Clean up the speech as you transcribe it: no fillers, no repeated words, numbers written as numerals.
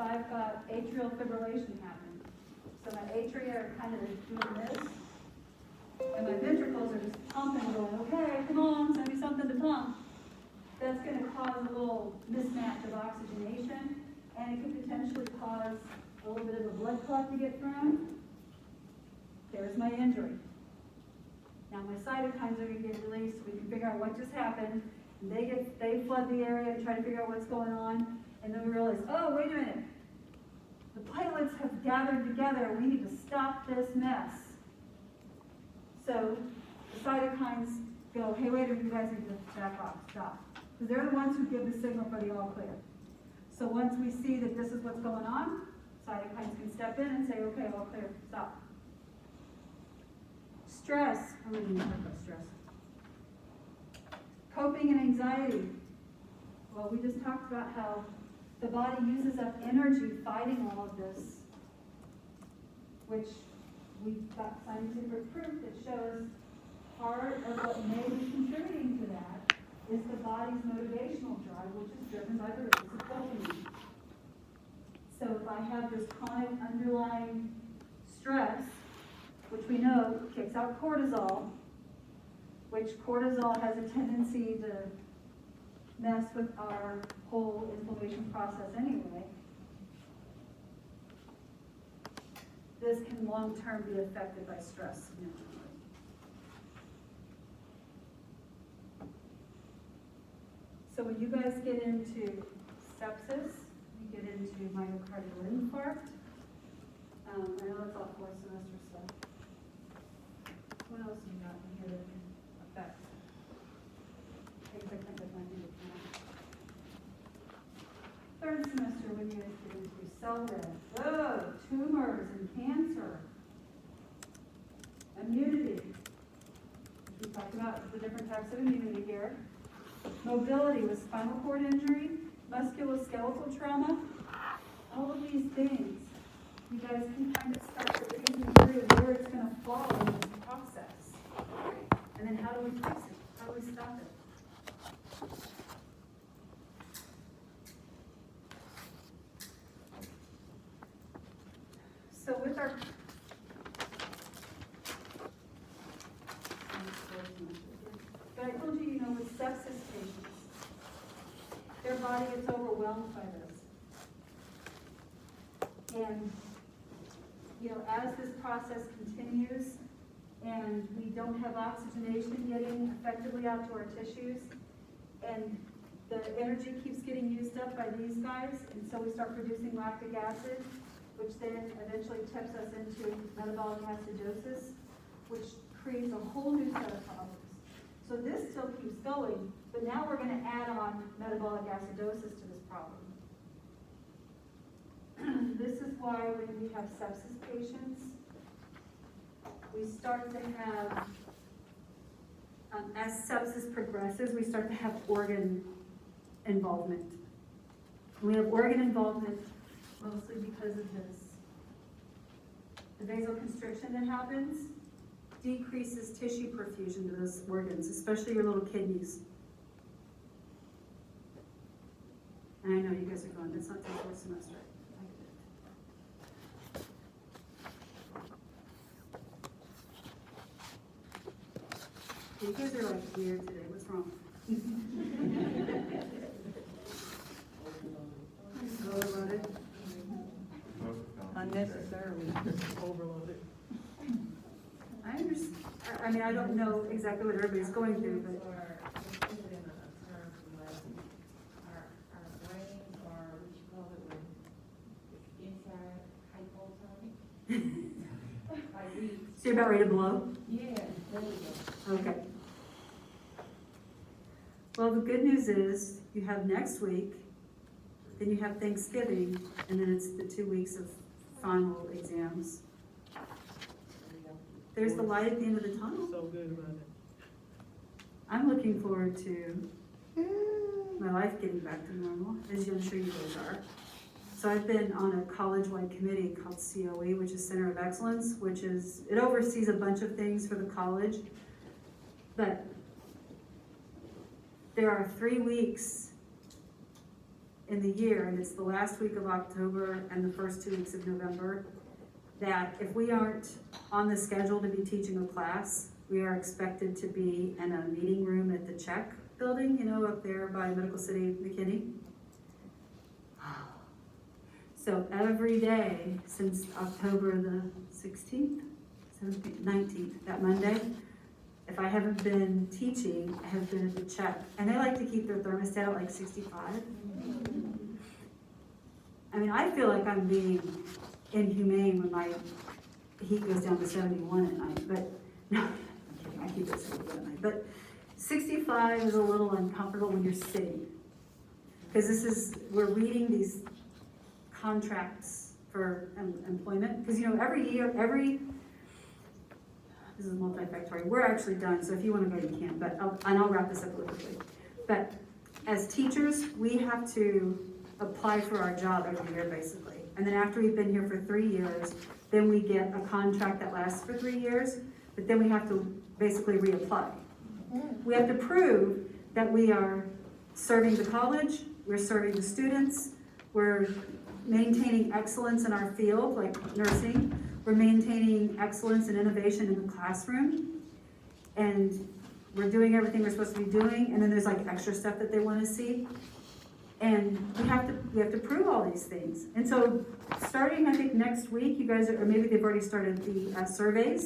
I've got atrial fibrillation happening. So my atria are kind of doing this, and my ventricles are just pumping, going, okay, come on, send me something to pump. That's going to cause a little mismatch of oxygenation, and it could potentially cause a little bit of a blood clot to get thrown. There's my injury. Now my cytokines are going to get released, so we can figure out what just happened. And they flood the area and try to figure out what's going on, and then we realize, oh, wait a minute. The platelets have gathered together. We need to stop this mess. So the cytokines go, hey, wait a minute, you guys need to back off, stop. Because they're the ones who give the signal for the all clear. So once we see that this is what's going on, cytokines can step in and say, okay, all clear, stop. Stress, I'm going to talk about stress. Coping and anxiety. Well, we just talked about how the body uses up energy fighting all of this, which we've got scientific proof that shows part of what may be contributing to that is the body's motivational drive, which is driven by the release of dopamine. So if I have this chronic underlying stress, which we know kicks out cortisol, which cortisol has a tendency to mess with our whole inflammation process anyway, this can long-term be affected by stress significantly. So when you guys get into sepsis, you get into myocardial infarct. I know that's all 4th semester stuff. What else have you got in here that can affect things I can't put my finger on? 3rd semester, when you guys get into cell death, tumors and cancer, immunity. We talked about the different types of immunity here. Mobility with spinal cord injury, musculoskeletal trauma, all of these things. You guys can kind of start to thinking through where it's going to fall in this process. And then how do we fix it? How do we stop it? So with our but I told you, with sepsis patients, their body gets overwhelmed by this. And, as this process continues and we don't have oxygenation getting effectively out to our tissues, and the energy keeps getting used up by these guys, and so we start producing lactic acid, which then eventually tips us into metabolic acidosis, which creates a whole new set of problems. So this still keeps going, but now we're going to add on metabolic acidosis to this problem. This is why when we have sepsis patients, we start to have, as sepsis progresses, we start to have organ involvement. We have organ involvement mostly because of this. The vasoconstriction that happens decreases tissue perfusion to those organs, especially your little kidneys. And I know you guys are going, that's not the 4th semester. You guys are like weird today, what's wrong? Overloaded. Unnecessarily overloaded. I understand. I mean, I don't know exactly what everybody's going through, but our brains are, what you call it, when it's inside hypotonic. Like we, so you're about ready to blow? yeah, there we go. Okay. Well, the good news is you have next week, then you have Thanksgiving, and then it's the 2 weeks of final exams. There's the light at the end of the tunnel. So good about it. I'm looking forward to my life getting back to normal, as I'm sure you guys are. So I've been on a college-wide committee called COE, which is Center of Excellence, it oversees a bunch of things for the college. But there are 3 weeks in the year, and it's the last week of October and the first 2 weeks of November, that if we aren't on the schedule to be teaching a class, we are expected to be in a meeting room at the Czech building, you know, up there by Medical City, McKinney. So every day since October the 16th, 17th, 19th, that Monday, if I haven't been teaching, I have been at the Czech. And they like to keep their thermostat at like 65. I mean, I feel like I'm being inhumane when my heat goes down to 71 at night, but no, I'm kidding, I keep it 71 at night. But 65 is a little uncomfortable when you're sitting. Because we're reading these contracts for employment, because you know, every year, this is multifactorial, we're actually done, so if you want to go, you can, but I'll wrap this up really quickly. But as teachers, we have to apply for our job every year, basically. And then after we've been here for 3 years, then we get a contract that lasts for 3 years, but then we have to basically reapply. We have to prove that we are serving the college, we're serving the students, we're maintaining excellence in our field, like nursing, we're maintaining excellence and innovation in the classroom, and we're doing everything we're supposed to be doing, and then there's like extra stuff that they want to see. And we have to prove all these things. And so starting, I think, next week, you guys or maybe they've already started the surveys.